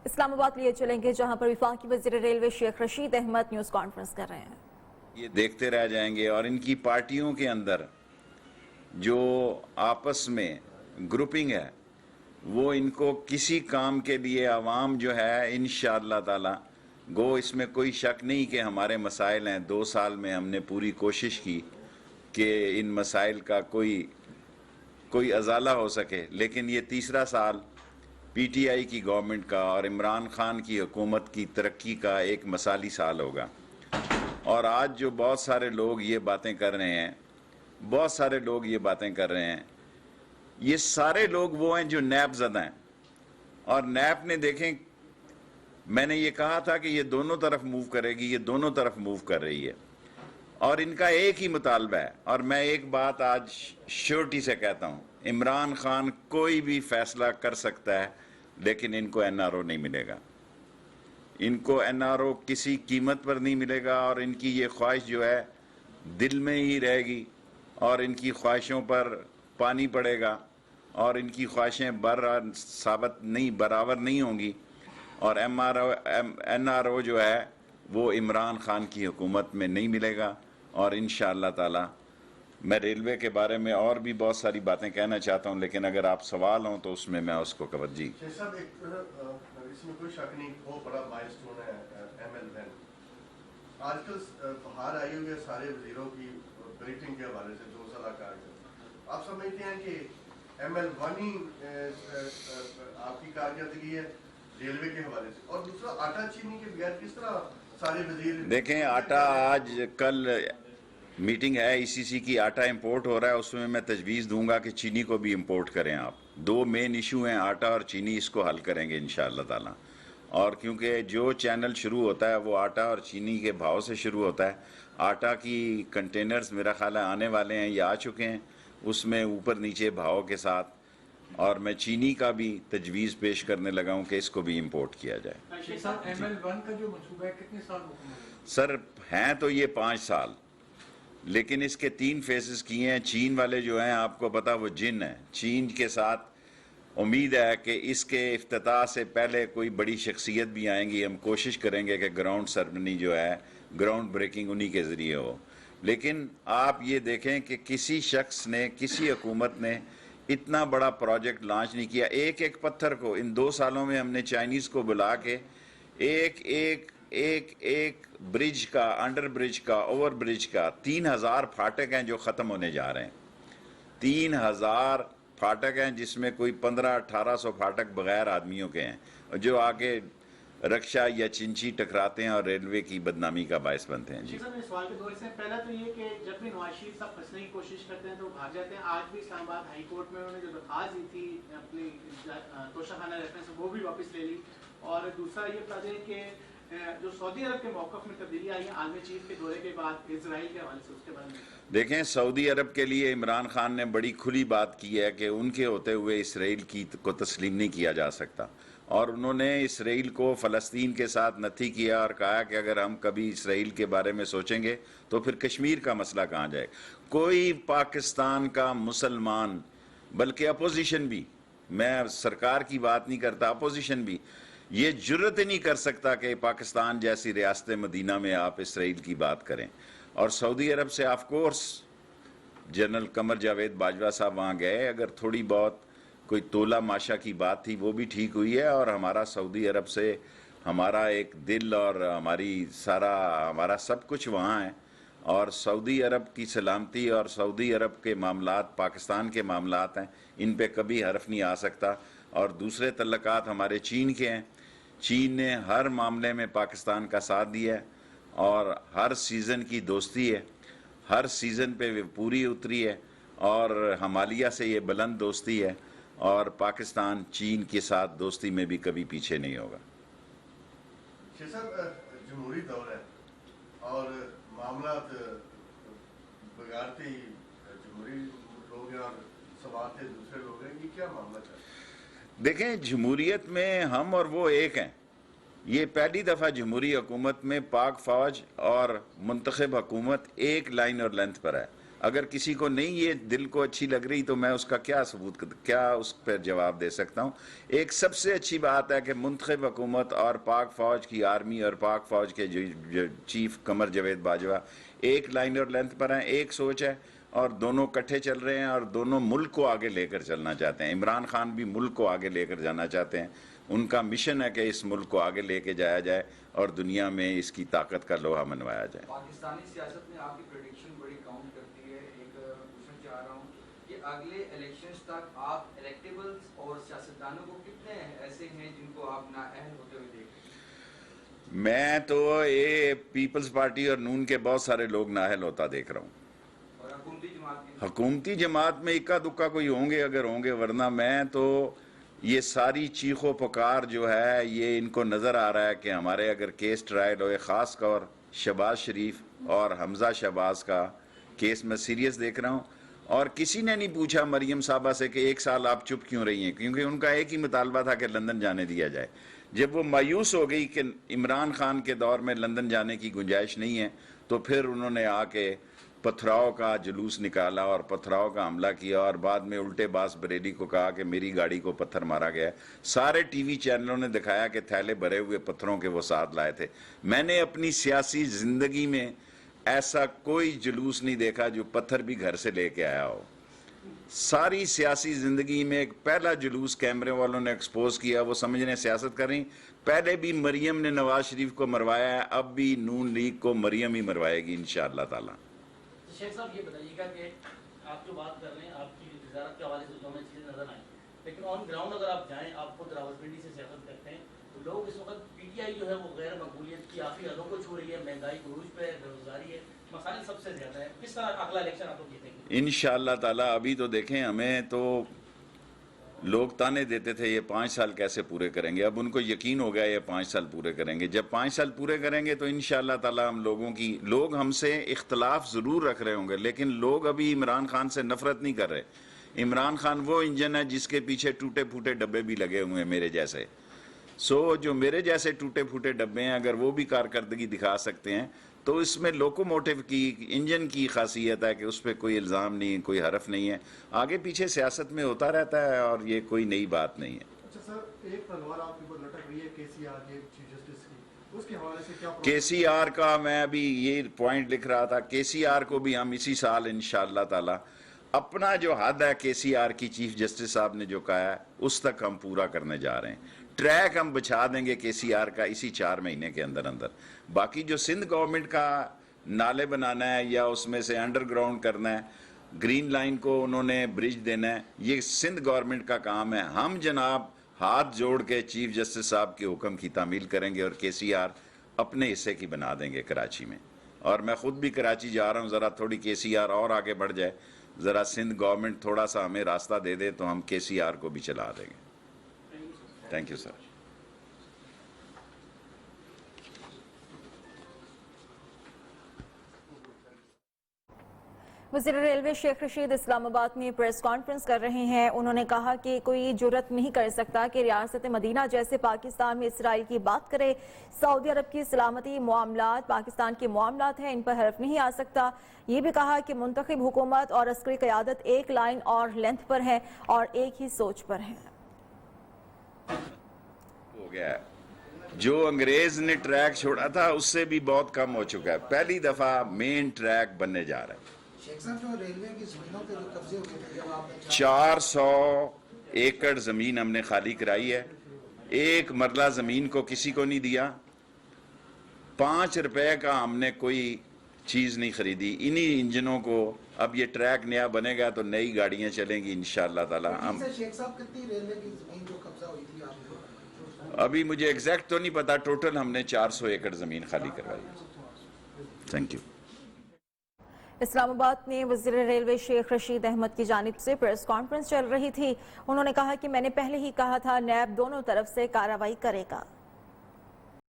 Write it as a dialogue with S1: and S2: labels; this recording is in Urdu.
S1: اسلام آباد لیے چلیں گے جہاں پر وفاقی وزیر railway Sheikh Rashid Ahmad news conference کر رہے ہیں.
S2: یہ دیکھتے رہ جائیں گے اور ان کی پارٹیوں کے اندر جو آپس میں گروپنگ ہے وہ ان کو کسی کام کے لیے عوام جو ہے انشاءاللہ تعالی گو اس میں کوئی شک نہیں کہ ہمارے مسائل ہیں. 2 سال میں ہم نے پوری کوشش کی کہ ان مسائل کا کوئی ازالہ ہو سکے، لیکن یہ تیسرا سال پی ٹی آئی کی گورنمنٹ کا اور عمران خان کی حکومت کی ترقی کا ایک مثالی سال ہوگا. اور آج جو بہت سارے لوگ یہ باتیں کر رہے ہیں یہ سارے لوگ وہ ہیں جو نیب زدہ ہیں. اور نیب نے دیکھیں، میں نے یہ کہا تھا کہ یہ دونوں طرف موو کرے گی، یہ دونوں طرف موو کر رہی ہے اور ان کا ایک ہی مطالبہ ہے. اور میں ایک بات آج شیورٹی سے کہتا ہوں، عمران خان کوئی بھی فیصلہ کر سکتا ہے لیکن ان کو این آر او نہیں ملے گا. ان کو این آر او کسی قیمت پر نہیں ملے گا اور ان کی یہ خواہش جو ہے دل میں ہی رہے گی اور ان کی خواہشوں پر پانی پڑے گا اور ان کی خواہشیں برابر نہیں ہوں گی. اور این آر او جو ہے وہ عمران خان کی حکومت میں نہیں ملے گا. اور انشاءاللہ تعالی میں ریلوے کے بارے میں اور بھی بہت ساری باتیں کہنا چاہتا ہوں، لیکن اگر آپ سوال ہوں تو اس میں اس کو کور. جی
S3: صاحب، اس میں کوئی شک نہیں، بہت بڑا مائل سٹون ہے ایم ایل ون. آج کل بہار آئی ہوئی ہے سارے وزیروں کی بریفنگ کے حوالے سے 2 سالہ کارکردگی. آپ سمجھتے ہیں کہ ایم ایل ون ہی آپ کی کارکردگی ہے ریلوے کے حوالے سے؟ اور دوسرا، آٹا چینی کے بغیر کس طرح سارے وزیر؟ دیکھیں،
S2: آٹا آج کل میٹنگ ہے ای سی سی کی، آٹا امپورٹ ہو رہا ہے، اس میں تجویز دوں گا کہ چینی کو بھی امپورٹ کریں. آپ 2 مین ایشو ہیں، آٹا اور چینی، اس کو حل کریں گے انشاءاللہ تعالی. اور کیونکہ جو چینل شروع ہوتا ہے وہ آٹا اور چینی کے بھاؤ سے شروع ہوتا ہے. آٹا کی کنٹینرز میرا خیال ہے آنے والے ہیں یا آ چکے ہیں، اس میں اوپر نیچے بھاؤ کے ساتھ. اور میں چینی کا بھی تجویز پیش کرنے لگا ہوں کہ اس کو بھی امپورٹ کیا جائے.
S4: ایم ایل ون کا جو منصوبہ ہے کتنے سال مکمل ہے؟
S2: سر ہیں تو یہ 5 سال، لیکن اس کے 3 فیزز کیے ہیں. چین والے جو ہیں آپ کو پتا وہ جن ہیں. چین کے ساتھ امید ہے کہ اس کے افتتاح سے پہلے کوئی بڑی شخصیت بھی آئیں گی. ہم کوشش کریں گے کہ گراؤنڈ سرمنی جو ہے گراؤنڈ بریکنگ انہی کے ذریعے ہو. لیکن آپ یہ دیکھیں کہ کسی شخص نے، کسی حکومت نے اتنا بڑا پروجیکٹ لانچ نہیں کیا. ایک پتھر کو ان 2 سالوں میں ہم نے چائنیز کو بلا کے ایک برج کا، انڈر برج کا، اوور برج کا 3000 پھاٹک ہیں جو ختم ہونے جا رہے ہیں. 3000 پھاٹک ہیں جس میں کوئی 1500-1800 پھاٹک بغیر آدمیوں کے ہیں جو آگے رکشا یا چنچی ٹکراتے ہیں اور ریلوے کی بدنامی کا باعث بنتے ہیں. جی
S4: سوال کے دور سے پہلا تو یہ کہ جب بھی نواز شریف صاحب پھنسنے کی کوشش کرتے ہیں تو بھاگ جاتے ہیں. آج بھی اسلام آباد ہائی کورٹ میں انہوں نے جو درخواست دی تھی اپنی توشہ خانہ ریفرنس وہ بھی واپس لے لی. اور دوسرا یہ بتا دیں کہ جو سعودی عرب کے موقف میں تبدیلی آئی ہے عالمی چیف کے دورے کے بعد اسرائیل کے حوالے سے، اس کے بارے میں
S2: دیکھیں. سعودی عرب کے لیے عمران خان نے بڑی کھلی بات کی ہے کہ ان کے ہوتے ہوئے اسرائیل کو تسلیم نہیں کیا جا سکتا. اور انہوں نے اسرائیل کو فلسطین کے ساتھ نتھی کیا اور کہا کہ اگر ہم کبھی اسرائیل کے بارے میں سوچیں گے تو پھر کشمیر کا مسئلہ کہاں جائے. کوئی پاکستان کا مسلمان، بلکہ اپوزیشن بھی، میں سرکار کی بات نہیں کرتا، اپوزیشن بھی یہ جرت ہی نہیں کر سکتا کہ پاکستان جیسی ریاست مدینہ میں آپ اسرائیل کی بات کریں. اور سعودی عرب سے of course general Qamar Javed Bajwa صاحب وہاں گئے. اگر تھوڑی بہت کوئی تولا ماشا کی بات تھی وہ بھی ٹھیک ہوئی ہے. اور ہمارا سعودی عرب سے ہمارا ایک دل اور ہمارا سب کچھ وہاں ہے. اور سعودی عرب کی سلامتی اور سعودی عرب کے معاملات پاکستان کے معاملات ہیں، ان پہ کبھی حرف نہیں آ سکتا. اور دوسرے تعلقات ہمارے چین کے ہیں. چین نے ہر معاملے میں پاکستان کا ساتھ دیا ہے اور ہر سیزن کی دوستی ہے، ہر سیزن پہ پوری اتری ہے. اور ہمالیہ سے یہ بلند دوستی ہے اور پاکستان چین کے ساتھ دوستی میں بھی کبھی پیچھے نہیں ہوگا.
S3: شیخ صاحب، جمہوری دور ہے اور معاملات بگاڑتے ہی جمہوری لوگ ہیں اور سوارتے دوسرے لوگ ہیں، یہ کیا معاملہ ہے؟
S2: دیکھیں، جمہوریت میں ہم اور وہ ایک ہیں. یہ پہلی دفعہ جمہوری حکومت میں پاک فوج اور منتخب حکومت ایک لائن اور لینتھ پر ہے. اگر کسی کو نہیں یہ دل کو اچھی لگ رہی تو میں اس کا کیا ثبوت، کیا اس پر جواب دے سکتا ہوں. ایک سب سے اچھی بات ہے کہ منتخب حکومت اور پاک فوج کی آرمی اور پاک فوج کے جو چیف قمر جاوید باجوہ ایک لائن اور لینتھ پر ہیں، ایک سوچ ہے اور دونوں کٹھے چل رہے ہیں اور دونوں ملک کو آگے لے کر چلنا چاہتے ہیں. عمران خان بھی ملک کو آگے لے کر جانا چاہتے ہیں. ان کا مشن ہے کہ اس ملک کو آگے لے کے جایا جائے اور دنیا میں اس کی طاقت کا لوہا منوایا جائے.
S5: پاکستانی سیاست میں آپ کی پریڈکشن بڑی کاؤنٹ کرتی ہے. ایک پوچھنا چاہ رہا ہوں کہ اگلے الیکشنز تک آپ الیکٹیبلز اور سیاستدانوں کو کتنے ایسے ہیں جن کو آپ نااہل ہوتے ہوئے دیکھ رہے ہیں؟
S2: میں تو یہ پیپلز پارٹی اور نون کے بہت سارے لوگ نااہل ہوتا دیکھ رہا ہوں.
S5: اور حکومتی جماعت کے
S2: حکومتی جماعت میں اکا دکا کوئی ہوں گے اگر ہوں گے، ورنہ میں تو یہ ساری چیخ و پکار جو ہے یہ ان کو نظر آ رہا ہے کہ ہمارے اگر کیس ٹرائل ہوئے، خاص طور شہباز شریف اور حمزہ شہباز کا کیس میں سیریس دیکھ رہا ہوں. اور کسی نے نہیں پوچھا مریم صاحبہ سے کہ 1 سال آپ چپ کیوں رہی ہیں، کیونکہ ان کا ایک ہی مطالبہ تھا کہ لندن جانے دیا جائے. جب وہ مایوس ہو گئی کہ عمران خان کے دور میں لندن جانے کی گنجائش نہیں ہے تو پھر انہوں نے آ کے پتھراؤ کا جلوس نکالا اور پتھراؤ کا حملہ کیا اور بعد میں الٹے باس بریلی کو کہا کہ میری گاڑی کو پتھر مارا گیا. سارے ٹی وی چینلوں نے دکھایا کہ تھیلے بھرے ہوئے پتھروں کے وہ ساتھ لائے تھے. میں نے اپنی سیاسی زندگی میں ایسا کوئی جلوس نہیں دیکھا جو پتھر بھی گھر سے لے کے آیا ہو. ساری سیاسی زندگی میں ایک پہلا جلوس کیمرے والوں نے ایکسپوز کیا، وہ سمجھ رہے ہیں سیاست کر رہی. پہلے بھی مریم نے نواز شریف کو مروایا ہے، اب بھی نون لیگ کو مریم ہی مروائے گی انشاءاللہ تعالی.
S6: شیخ صاحب یہ بتائیے گا کہ آپ جو بات کر رہے ہیں آپ کی وزارت کے حوالے سے جو ہمیں چیزیں نظر آئیں، لیکن آن گراؤنڈ اگر آپ جائیں، آپ خود راولپنڈی سے سیاست کرتے ہیں، تو لوگ اس وقت پی ٹی آئی جو ہے وہ غیر مقبولیت کی آخری حدوں کو چھو رہی ہے، مہنگائی عروج پہ ہے، بے روزگاری ہے، مسائل سب سے زیادہ ہے. کس طرح اگلا الیکشن آپ کو جیتیں گے؟
S2: انشاءاللہ تعالی. ابھی تو دیکھیں ہمیں تو لوگ تانے دیتے تھے یہ 5 سال کیسے پورے کریں گے، اب ان کو یقین ہو گیا یہ 5 سال پورے کریں گے. جب 5 سال پورے کریں گے تو انشاءاللہ تعالی ہم لوگ ہم سے اختلاف ضرور رکھ رہے ہوں گے، لیکن لوگ ابھی عمران خان سے نفرت نہیں کر رہے. عمران خان وہ انجن ہے جس کے پیچھے ٹوٹے پھوٹے ڈبے بھی لگے ہوئے ہیں میرے جیسے. جو میرے جیسے ٹوٹے پھوٹے ڈبے ہیں اگر وہ بھی کارکردگی دکھا سکتے ہیں تو اس میں لوکوموٹیو کی انجن کی خاصیت ہے کہ اس پہ کوئی الزام نہیں، کوئی حرف نہیں ہے. آگے پیچھے سیاست میں ہوتا رہتا ہے اور یہ کوئی نئی بات نہیں ہے.
S3: اچھا سر، ایک تلوار آپ کے اوپر لٹک رہی ہے کے سی آر کے چیف جسٹس کی، اس کے حوالے سے کیا
S2: کے سی آر کا میں ابھی یہ پوائنٹ لکھ رہا تھا. کے سی آر کو بھی ہم اسی سال انشاءاللہ تعالی اپنا جو حد ہے کے سی آر کی چیف جسٹس صاحب نے جو کہا ہے اس تک ہم پورا کرنے جا رہے ہیں. ٹریک ہم بچھا دیں گے کے سی آر کا اسی 4 مہینے کے اندر. باقی جو سندھ گورنمنٹ کا نالے بنانا ہے یا اس میں سے انڈر گراؤنڈ کرنا ہے، گرین لائن کو انہوں نے برج دینا ہے، یہ سندھ گورنمنٹ کا کام ہے. ہم جناب ہاتھ جوڑ کے چیف جسٹس صاحب کے حکم کی تعمیل کریں گے اور کے سی آر اپنے حصے کی بنا دیں گے کراچی میں. اور میں خود بھی کراچی جا رہا ہوں، ذرا تھوڑی کے سی آر اور آگے بڑھ جائے، ذرا سندھ گورنمنٹ تھوڑا سا ہمیں راستہ دے دے تو ہم کے سی آر کو بھی چلا دیں گے. Thank you sir.
S1: وزیر ریلوے شیخ رشید اسلام آباد میں پریس کانفرنس کر رہے ہیں. انہوں نے کہا کہ کوئی جرت نہیں کر سکتا کہ ریاست مدینہ جیسے پاکستان میں اسرائیل کی بات کرے. سعودی عرب کی سلامتی معاملات پاکستان کے معاملات ہیں، ان پر حرف نہیں آ سکتا. یہ بھی کہا کہ منتخب حکومت اور عسکری قیادت ایک لائن اور لینتھ پر ہے اور ایک ہی سوچ پر ہے.
S2: ہو گیا ہے جو انگریز نے ٹریک چھوڑا تھا اس سے بھی بہت کم ہو چکا ہے. پہلی دفعہ مین ٹریک بننے جا رہا ہے.
S7: شیخ صاحب، جو ریلوے کی زمینوں پہ جو قبضے ہوئے تھے جب آپ نے
S2: 400 ایکڑ زمین ہم نے خالی کرائی ہے. ایک مرلہ زمین کو کسی کو نہیں دیا. 5 روپے کا ہم نے کوئی چیز نہیں خریدی. انہی انجنوں کو اب یہ ٹریک نیا بنے گا تو نئی گاڑیاں چلیں گی انشاءاللہ تعالی. ہم
S7: شیخ صاحب کتنی ریلوے کی زمین جو قبضہ ہوئی تھی آپ کو؟
S2: ابھی مجھے ایگزیکٹ تو نہیں پتا، ٹوٹل ہم نے 400 ایکڑ زمین خالی کروائی. Thank you.
S1: اسلام آباد میں وزیر ریلوے شیخ رشید احمد کی جانب سے پریس کانفرنس چل رہی تھی. انہوں نے کہا کہ میں نے پہلے ہی کہا تھا نیب دونوں طرف سے کارروائی کرے گا.